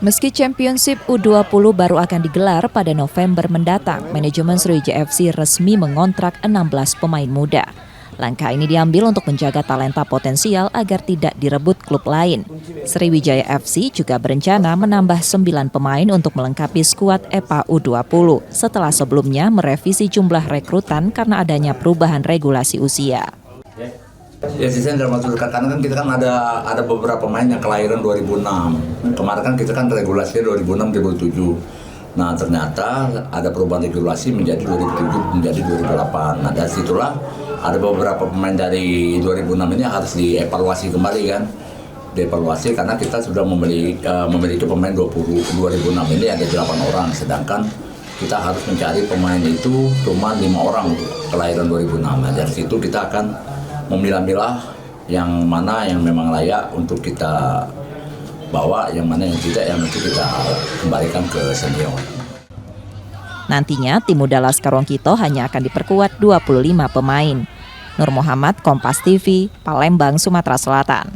Meski Championship U20 baru akan digelar pada November mendatang, manajemen Sriwijaya FC resmi mengontrak 16 pemain muda. Langkah ini diambil untuk menjaga talenta potensial agar tidak direbut klub lain. Sriwijaya FC juga berencana menambah 9 pemain untuk melengkapi skuad EPA U20 setelah sebelumnya merevisi jumlah rekrutan karena adanya perubahan regulasi usia. Ya sisanya dalam waktu dekat, karena kan kita kan ada beberapa pemain yang kelahiran 2006. Kemarin kan kita kan regulasinya 2006-2007. Nah ternyata ada perubahan regulasi menjadi 2007 menjadi 2008. Nah dari situlah ada beberapa pemain dari 2006 ini harus dievaluasi kembali kan. Dievaluasi karena kita sudah memiliki pemain 2006 ini ada 8 orang, sedangkan kita harus mencari pemain itu cuma 5 orang kelahiran 2006. Nah dari situ kita akan memilah-milah yang mana yang memang layak untuk kita bawa, yang mana yang tidak, yang nanti kita kembalikan ke senior. Nantinya tim muda Laskar Wongkito hanya akan diperkuat 25 pemain. Nur Muhammad, Kompas TV, Palembang, Sumatera Selatan.